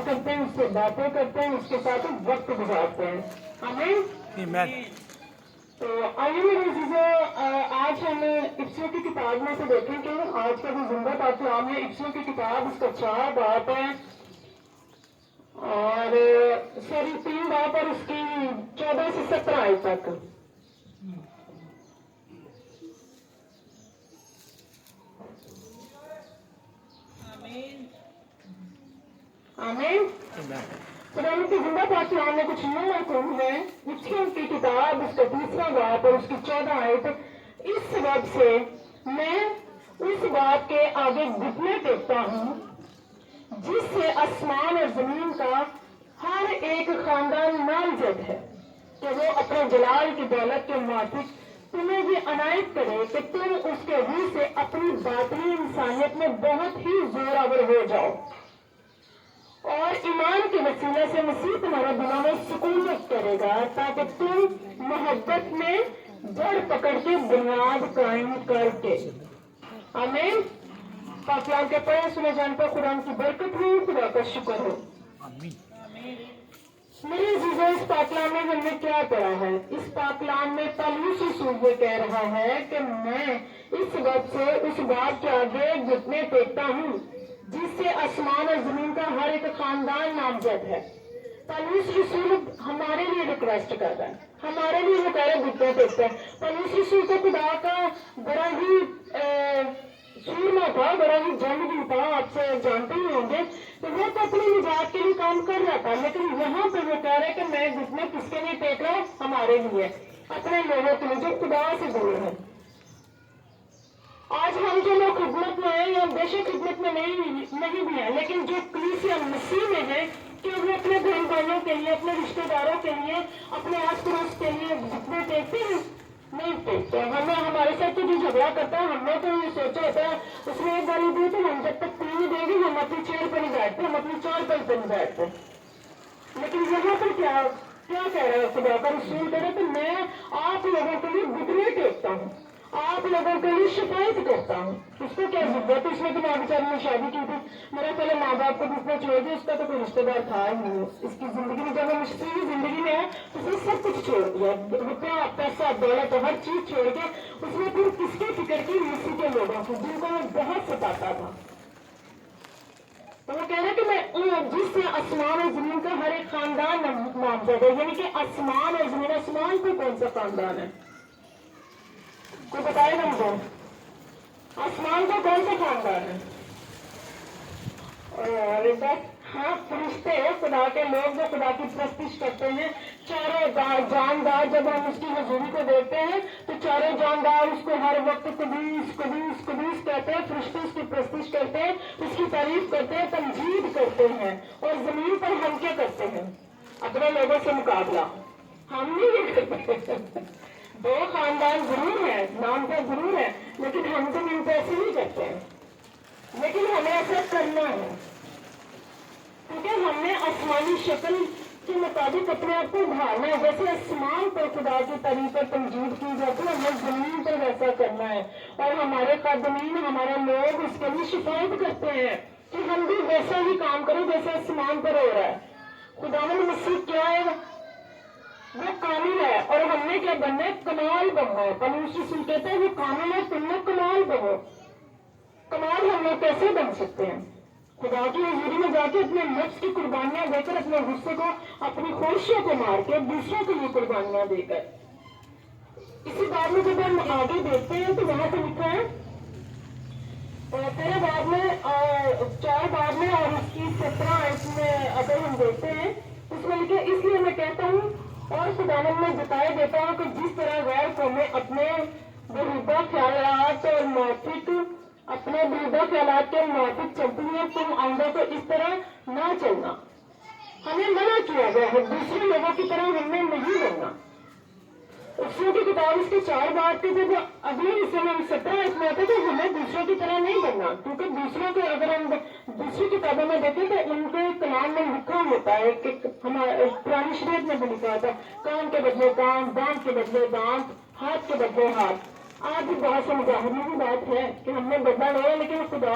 کرتے ہیں، اس سے باتیں کرتے ہیں، اس کے ساتھ وقت گزارتے ہیں. ہمیں تو آئیے میرے عزیزو، آج ہم افسیوں کی کتاب میں سے دیکھیں کہ آج کا جو زندہ پاکلام ہے افسیوں کی کتاب، اس کا 4 باب ہے اور سوری 3 باب اور اس کی 14 سے 17 آئے تک. آمین. خداوند کی زندہ پاکلام میں کچھ یوں حکم ہے، افسیوں کی کتاب اس کا 3 باب اور اس کی 14 آیت. اس سبب سے میں اس بات کے آگے گھٹنے ٹیکتا ہوں جس سے آسمان اور زمین کا ہر ایک خاندان نامزد ہے، کہ وہ اپنے جلال کی دولت کے موافق تمہیں یہ عنایت کرے کہ تم اس کے روح سے اپنی باطنی انسانیت میں بہت ہی زوراور ہو جاؤ، اور ایمان کے وسیلے سے مسیح تمہارے دلوں میں سکونت کرے گا، تاکہ تم محبت میں جڑ پکڑ کے بنیاد قائم کر کے. آمین. پاکلام کے پڑھے سنے جان پر خدا کی برکت ہو، خدا کا شکر ہو. میرے عزیزوں، اس پاکلام میں ہم نے کیا پڑھا ہے؟ اس پاکلام میں پولس رسول یہ کہہ رہا ہے کہ میں اس وقت سے اس بات کے آگے گھٹنے ٹیکتا ہوں جس سے آسمان اور زمین کا ہر ایک خاندان نامزد ہے. پولس رسول ہمارے لیے ریکویسٹ کر رہا ہے، ہمارے لیے وہ کہہ رہے گھٹنے ٹیکتے ہیں. پولس رسول کو خدا کا بڑا ہی سورما تھا، بڑا ہی جنگجو تھا، آپ سے جانتے ہی ہوں گے. تو وہ تو اپنی نجات کے لیے کام کر رہا تھا، لیکن یہاں پہ وہ کہہ رہے کہ میں گھٹنے کس کے لیے ٹیک رہا ہوں؟ ہمارے لیے، اپنے لوگوں کے لیے جو خدا سے دور ہے. آج ہم جو لوگ خدمت میں ہیں یا بے شک خدمت میں نہیں بھی ہیں، لیکن جو کلیسیا مسیح میں ہے کہ وہ اپنے بہن بھائیوں کے لیے، اپنے رشتے داروں کے لیے، اپنے آس پڑوس کے لیے گھٹنے ٹیکتے ہیں؟ نہیں ٹیکتے. ہمیں ہمارے ساتھ تو جو جھگڑا کرتا ہے، ہم نے تو یہ سوچا ہوتا ہے اس نے ایک گالی دی تو ہم جب تک پی نہیں دے گی ہم اپنی چیئر پر نہیں بیٹھتے، ہم اپنی چار پر نہیں بیٹھتے. لیکن یہاں پر کیا کہہ رہا ہے خدا کا رسول؟ کہہ رہا کہ میں آپ لوگوں کے لیے گھٹنے ٹیکتا ہوں، آپ لوگوں کے لیے شکایت کرتا ہوں. اس کو کیا ضرورت ہے؟ اس نے تو ماں بیچاری نے شادی کی تھی، میرا پہلے ماں باپ کو جس نے چھوڑ دیا اس کا تو کوئی رشتے دار تھا ہی نہیں. اس کی زندگی میں جب وہ مشکل زندگی میں ہے تو اس نے سب کچھ چھوڑ دیا، روپیہ پیسہ دولت ہر چیز چھوڑ کے اس نے پھر کس کی فکر کی؟ مسیح کے لوگوں کی، جن کو وہ بہت ستاتا تھا. تو وہ کہہ رہے کہ میں جس سے آسمان اور زمین کا ہر ایک خاندان نامزد ہے. یعنی کہ آسمان اور زمین، آسمان پہ کون سا خاندان ہے؟ کوئی بتائے گا مجھے؟ آسمان کا کون سا خاندان ہے؟ ہاں، فرشتے، خدا کے لوگ جو خدا کی پرستش کرتے ہیں. چاروں جاندار جب ہم اس کی حضوری کو دیکھتے ہیں تو چاروں جاندار اس کو ہر وقت قدوس قدوس قدوس کہتے ہیں. فرشتے اس کی پرستش کرتے ہیں، اس کی تعریف کرتے ہیں، تمجید کرتے ہیں. اور زمین پر ہم کیا کرتے ہیں؟ اپنے لوگوں سے مقابلہ ہم نہیں کرتے. 2 خاندان ضرور ہے، نام کا ضرور ہے، لیکن ہم زمین پہ ایسے نہیں کرتے ہیں. لیکن ہمیں ایسا کرنا ہے کیونکہ ہم نے آسمانی شکل کے مطابق اپنے آپ کو ڈھالنا ہے. جیسے آسمان پر خدا کی تعریف اور تمجید کی جاتی ہے، ہمیں زمین پر ویسا کرنا ہے. اور ہمارے قادمین، ہمارے لوگ اس کے لیے شکایت کرتے ہیں کہ ہم بھی ویسا ہی کام کریں جیسے آسمان پر ہو رہا ہے. خداوند مسیح کیا ہے؟ وہ کامل ہے، اور ہم نے کیا بننا ہے؟ کمال بننا ہے. پولس رسول کہتے ہیں وہ کامل ہے، تم نے کمال بنو. کمال ہم لوگ کیسے بن سکتے ہیں؟ خدا کی حضوری میں جا کے اپنے نفس کی قربانیاں دے کر، اپنے غصے کو، اپنی خواہشوں کو مار کے دوسروں کے لیے قربانیاں دے کر. اسی بات میں جب ہم آگے دیکھتے ہیں تو وہاں پہ لکھا ہے 13 باب میں اور 4 باب میں اور اس کی 17 آیت میں اگر ہم دیکھتے ہیں اس میں لکھا اس لیے میں کہتا ہوں اور خداوند میں بتایا دیتا ہوں کہ جس طرح غیر قومیں اپنے بہودہ خیالات اور موافق کے موافق چلتی ہیں، تم آئندہ کو اس طرح نہ چلنا. ہمیں منع کیا گیا ہے دوسرے لوگوں کی طرح ہم نے نہیں بننا. افسیوں کی کتاب اس کے 4 باب کے جب اگلے حصے میں 17 آیت میں آتا ہے تو ہمیں دوسروں کی طرح نہیں بننا. کیونکہ دوسروں کے اگر ہم دوسری کتابوں میں دیکھیں تو ان کے کلام میں لکھا ہوتا ہے کہ ہمارے پرانی شریعت میں بھی لکھا ہوتا ہے کان کے بدلے کان، دانت کے بدلے دانت، ہاتھ کے بدلے ہاتھ. आज बहुत समझाने की बात है कि हमने बदला नहीं है, लेकिन खुदा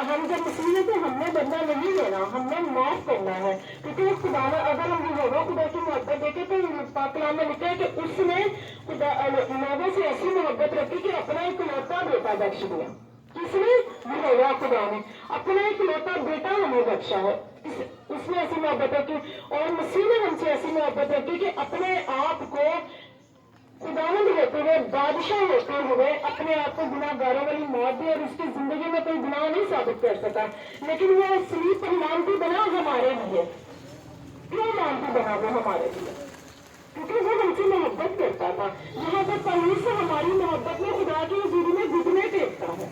हम जब मुस्लिम हैं तो हमने बदला नहीं लेना, हमने माफ करना है। क्योंकि खुदा ने अगर हम होगा खुदा की मोहब्बत देखे तो पाक कलाम में लिखा है कि उसने खुदा लोगों से ऐसी मोहब्बत रखी कि अपना इकलौता बेटा बख्श दिया। किसने? होगा खुदा ने अपना इकलौता बेटा हमें बख्शा है। उसने ऐसी मोहब्बत रखी और मसीह ने हमसे ऐसी मोहब्बत रखी कि अपने आप को खुदावंद होते हुए, बादशाह होते हुए अपने आप को गुनाहगारों वाली मौत दी और उसकी जिंदगी में कोई गुनाह नहीं साबित कर सका, लेकिन वो सलीब पर लानती बना हमारे लिए। क्यों लानती बना वो हमारे लिए? क्योंकि वो हमसे मोहब्बत करता था। यहाँ पर पलूस से हमारी मोहब्बत में खुदा की हजूरी में घुटने टेकता है।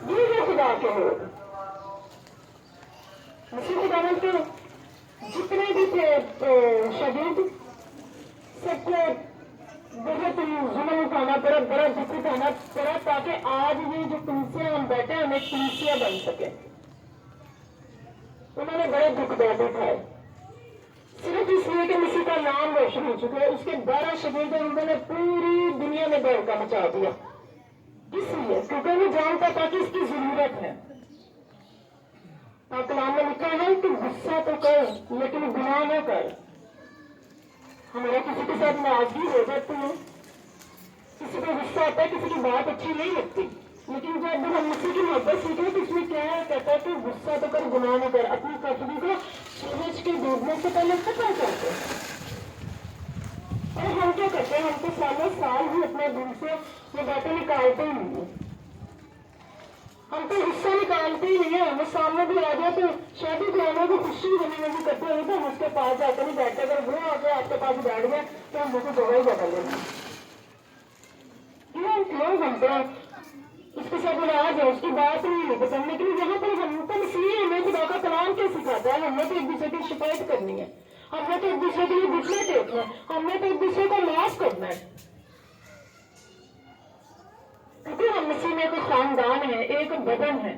ये है खुदा के लोग। मसीह खुदावंद के जितने भी थे शहीद, सबको बहुत जुल्म उठाना पड़ा, बड़ा दुख उठाना पड़ा, ताकि आज ये जो कलीसिया हम बैठे हमें कलीसिया बन सके। उन्होंने बड़े दुख दर्द उठाए सिर्फ इसलिए कि मसीह का नाम रोशन हो चुका है। उसके 12 शहीद उन्होंने पूरी दुनिया में दौड़ का मचा दिया। इसलिए क्योंकि वो जानता था कि इसकी जरूरत है। कलाम में लिखा है कि गुस्सा तो कर लेकिन गुनाह न कर। हमारा किसी के साथ नाराजगी हो जाती है, किसी को गुस्सा आता है, किसी की बात अच्छी नहीं लगती, लेकिन जब हम मसीह की मोहब्बत सीखे तो इसमें क्या है, कहता है कि गुस्सा तो कर गुनाह न कर। अपनी कटरी को सूरज के डूबने से पहले खत्म करते हैं। और हम क्या करते हैं? हम तो सालों साल ही अपने दिल से ये बातें निकालते ही नहीं है। हम तो गुस्सा निकालते ही नहीं है। हमें सामने भी आ जाए तो शादी ब्याह को खुशी होने में भी करते हुए तो हम उसके पास जाकर नहीं बैठते। अगर वो आके आपके पास बैठ गया तो हम मुझे जगह ही बदल देंगे। क्यों हम तो उसके साथ नाराज है, उसकी बात नहीं है पसंद। लेकिन यहाँ पर हम तो इसलिए हमें खुदा का कलाम क्या सिखाता है? हमने तो एक दूसरे की शिकायत करनी है, हमने तो एक दूसरे के लिए घुटने टेकना है, हमने तो एक दूसरे को माफ करना है। क्योंकि हम मसीह में एक खानदान है, एक बदन है।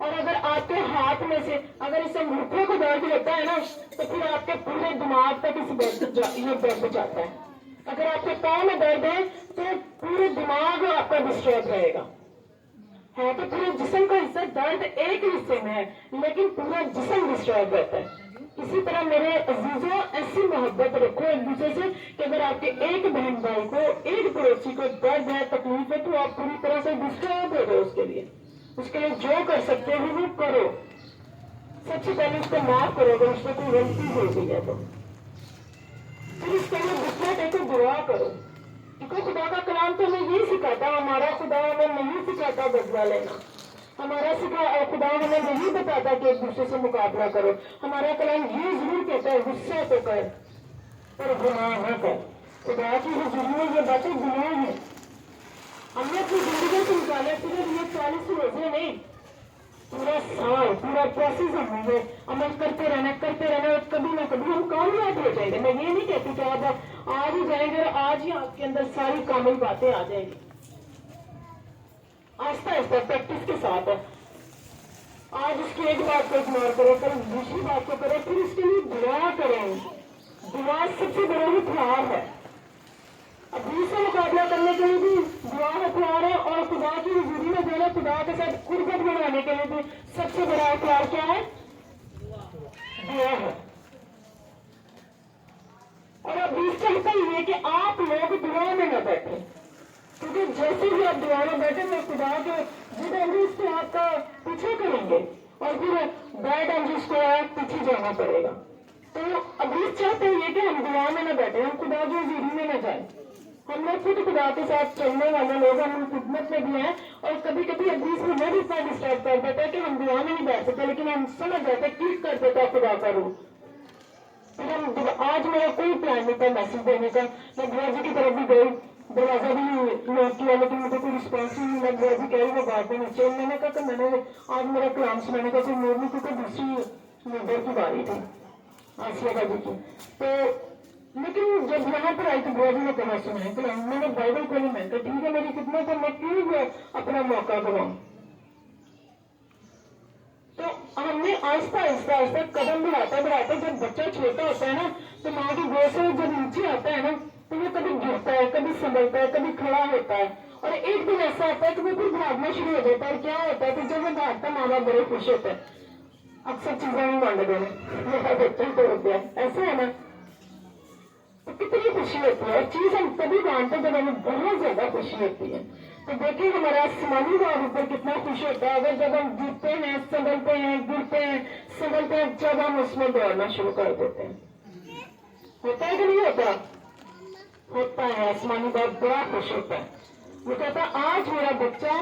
और अगर आपके हाथ में से अगर इस अंगूठे को दर्द होता है ना, तो फिर आपके पूरे दिमाग तक ये दर्द जाता है। अगर आपके पाँव में दर्द है तो पूरे दिमाग आपका डिस्टर्ब रहेगा। है तो पूरे जिस्म का हिस्सा, दर्द एक हिस्से में है लेकिन पूरा जिस्म डिस्टर्ब रहता है। इसी तरह मेरे अजीजों, ऐसी मोहब्बत रखो एक दूसरे से कि अगर आपके एक बहन भाई को, एक पड़ोसी को दर्द है, तकलीफ है, तो आप पूरी तरह से डिस्टर्ब हो गए उसके लिए जो कर सकते हो वो करो। सबसे पहले उसको माफ करो अगर उसको कोई गलती हो गई है तो। फिर उसके लिए गुस्सा देखो, दुआ करो। क्योंकि खुदा का कलाम तो हमें यही सिखाता, हमारा खुदा हमें नहीं सिखाता बदला लेना। हमारा खुदा हमें नहीं बताता कि एक दूसरे से मुकाबला करो। हमारा कलाम ये जरूर कहता है गुस्सा तो कर पर गुनाह न कर। खुदा की हुजूरी में ये बातें गुनाह है। हमने अपनी जिंदगी से निकाला सिर्फ ये 40 रोजे नहीं, पूरा साल, पूरा प्रोसेस हमने अमल करते रहना और कभी ना कभी हम कामयाब हो जाएंगे। मैं ये नहीं कहती कि आप आज ही जाएंगे और आज ही आपके अंदर सारी कामिल बातें आ जाएंगी। आस्ता आस्ता प्रैक्टिस के साथ है। आज उसकी एक बात को इग्नोर करो, कल दूसरी बात को करो, फिर उसके लिए दुआ करें। दुआ सबसे बड़ा हथियार है। अभी से मुकाबला करने के लिए भी दुआ हथियार है, और खुदा की हुजूरी में जाना, खुदा के साथ कुर्बत बनाने के लिए भी सबसे बड़ा हथियार क्या है? दुआ है। और अभी चाहता ही है कि आप लोग दुआ में न बैठे, क्योंकि जैसे भी आप दुआ में बैठे तो खुदा के जिद एंजिल्स को आपका पीछे करेंगे और फिर बैड एंजिल्स को आप पीछे जाना पड़ेगा। तो अभी चाहते हैं कि हम दुआ में न बैठे, हम खुदा की हजूरी में न जाए। हमने खुद खुदा के साथ चलने वाले लोग, हम खिदमत में भी हैं, और कभी कभी अभी हमें भी इतना डिस्टर्ब कर देता है कि हम दुआ में नहीं बैठ सकते, लेकिन हम समझ जाते ठीक कर देता है खुदा का रूप। फिर हम आज मेरा कोई प्लान नहीं था मैसेज देने का, मैं बुआ जी की तरफ भी गई, दरवाजा भी लॉक किया, लेकिन मुझे कोई रिस्पॉन्स नहीं मिला। बुआ जी कह रही वो बात में नीचे, मैंने कहा कि मैंने आज मेरा कलाम सुनाने का सिर्फ मोरनी क्योंकि दूसरी मेंबर की बारी थी, आसिया बाजी की। तो लेकिन जब यहाँ पर आई तो बुआ जी ने कहा सुनाए कलाम, मैंने बाइबल खोली, मैं कहा ठीक है मेरी खिदमत है, मैं क्यों अपना मौका गवाऊं। तो हमने आहिस्ता आहिस्ता कदम बढ़ाते जब बच्चा छोटा होता है ना, तो माँ की गोद से जब नीचे आता है ना, तो वो कभी गिरता है, कभी संभलता है, कभी खड़ा होता है, और एक दिन ऐसा आता है कि वो फिर भागना शुरू हो जाता है। और क्या होता है कि जब वो भागता, माँ बाप बड़े खुश होते हैं, अक्सर चीजें नहीं मान देने, मेरा बच्चा तो हो गया, ऐसा है ना। तो कितनी खुशी होती है, और चीज हम तभी मानते हैं जब हमें बहुत ज्यादा खुशी होती है। तो देखिए हमारा आसमानी बाप ऊपर कितना खुश होता है अगर जब हम जीतते हैं, संभलते हैं, गिरते हैं, संभलते हैं, जब हम उसमें दौड़ना शुरू कर देते हैं। होता है कि नहीं होता? होता है। आसमानी बाप बड़ा खुश होता है। वो कहता है आज मेरा बच्चा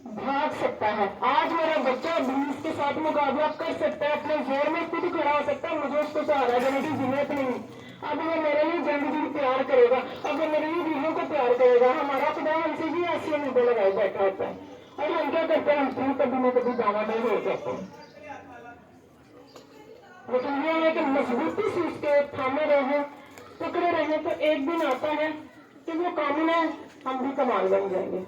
भाग सकता है, आज मेरा बच्चा पुलिस के साथ मुकाबला कर सकता है, अपने जोर में खुद खड़ा हो सकता है, मुझे उसको सहारा देने की जरूरत नहीं। अब वो मेरे लिए जल्दी भी प्यार करेगा, अब वो मेरे लिए बीवियों को प्यार करेगा। हमारा खुदा हमसे भी ऐसी उम्मीदें लगाए बैठा होता है, और हम क्या करते हैं, हम फिर कभी न कभी दावा नहीं हो जाते हैं। लेकिन ये है कि मजबूती से उसके थामे रहे, पकड़े रहे, तो एक दिन आता है कि वो कामिल है, हम भी कमाल बन जाएंगे।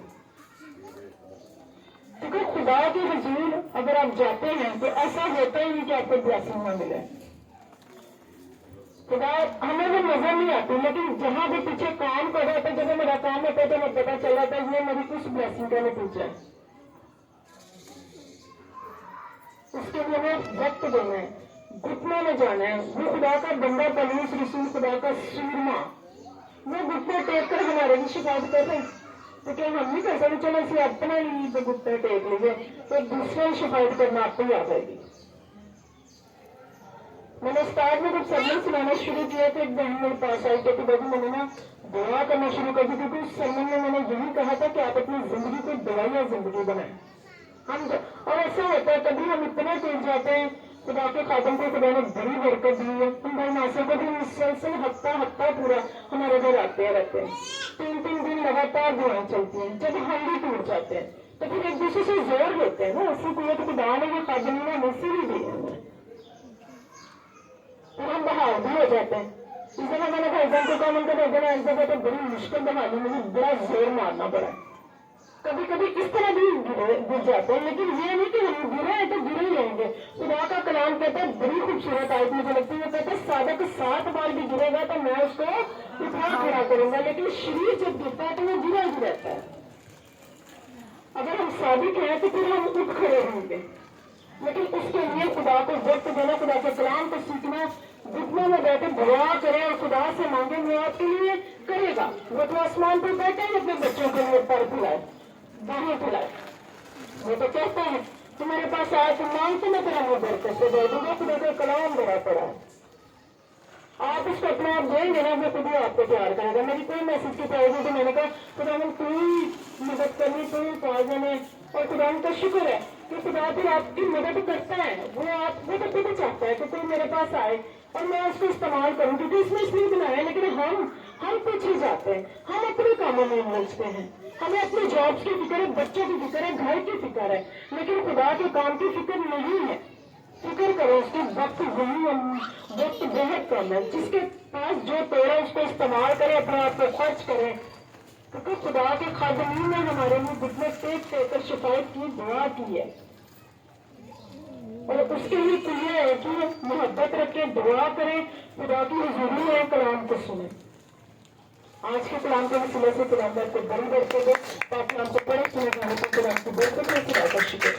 क्योंकि खुदा के हुजूर अगर आप जाते हैं तो ऐसा होता ही नहीं कि आपको ब्लेसिंग न मिले। खुदा हमें वो नजर नहीं आती, लेकिन जहां भी पीछे काम कर रहे थे, जब मेरा काम होता है तो मैं पता चल जाता है ये मेरी कुछ ब्लेसिंग का नतीजा है। उसके लिए हमें वक्त देना है, घुटनों में जाना है। वो खुदा का बंदा पलूस रसूल, खुदा का सूरमा, वो घुटने टेक कर हमारे भी शिकायत कर रहे हैं। तो क्या हम नहीं कर सकते, चलो इसे अपना ही तो घुटने टेक लीजिए, तो दूसरे की शिकायत करना आपको ही आ जाएगी। मैंने स्टार्ट में जब सरमन सुनाना शुरू किया तो एक बहन मेरे पास आई, कहती बाबू मैंने ना दुआ करना शुरू कर दी, क्योंकि उस सरमन में मैंने यही कहा था कि आप अपनी जिंदगी को दवाइया जिंदगी बनाएं। हम और ऐसा होता है कभी हम इतने तेज जाते हैं, खुदा के खातम को खुदा ने बड़ी बरकत दी है, हम भाई नासिर को भी मुसलसल हफ्ता पूरा हमारे घर आते रहते हैं, 3 दिन लगातार दुआएं चलती हैं। जब हम भी टूट जाते हैं तो फिर एक दूसरे से जोर लेते हैं ना, ऐसी कोई तो खुदा ने वो खादमी ने मुझसे भी दी है, फिर हम बहाव भी हो जाते हैं। इस जगह मैंने भाईजान को कहा, उनका भाईजान इस जगह तो बड़ी मुश्किल बहाली, मुझे बड़ा जोर मारना पड़ा। कभी कभी इस तरह भी गिर जाते हैं, लेकिन ये नहीं कि हम गिरे हैं तो गिरे ही रहेंगे। खुदा का कलाम कहता है, बड़ी खूबसूरत आयत मुझे लगती है, कहता है साधक 7 बार भी गिरेगा तो मैं उसको उठा खड़ा करूंगा, लेकिन शरीर जब गिरता है तो वो गिरा ही रहता है। अगर हम सादिक हैं तो फिर हम उठ खड़े होंगे, लेकिन उसके लिए खुदा को वक्त देना, खुदा के कलाम को सीखना, घुटनों में बैठे दुआ करें और खुदा से मांगे, वो आपके लिए करेगा। वो तो आसमान पर बैठे हैं अपने बच्चों के लिए पर पिलाए, बाहें पिलाए। वो तो कहता है तुम्हारे पास आए तो मांग तो मैं तेरा मुंह बरकत से दे दूंगा। खुदा का कलाम बड़ा पड़ा है, आप उसको अपने आप देंगे ना, वो खुद ही आपको प्यार करेगा। मेरी कोई मैसेज की प्राइवेट तो मैंने कहा खुदा ने तू ही मदद करनी, तू ही पालने में, और खुदा का शुक्र है कि खुदा फिर आपकी मदद करता है। वो तो खुद चाहता है कि कोई मेरे पास आए और मैं उसको इस्तेमाल करूं, क्योंकि इसने इसलिए बनाया है। लेकिन हम पीछे जाते हैं, हम अपने कामों में उलझते हैं, हमें अपने जॉब्स की फिक्र है, बच्चों की फिक्र है, घर की फिक्र है, लेकिन खुदा के काम की फिक्र नहीं है। फिक्र करो उसके वक्त बहुत कम है, जिसके पास जो तोड़ा उसको इस्तेमाल करे, अपने आप को खर्च करे, क्योंकि खुदा के खादमी ने हमारे लिए घुटने टेक कर शिकायत की, दुआ की है, और उसके लिए क्लियर है कि मोहब्बत रखे, दुआ करें, खुदा की हुजूरी में कलाम को सुने। आज के कलाम के वसीले से कलाम को बड़ी बरकत दे, ताकि आपको बड़े सुने जाने को कलाम की बरकत में खुदा का शुक्र।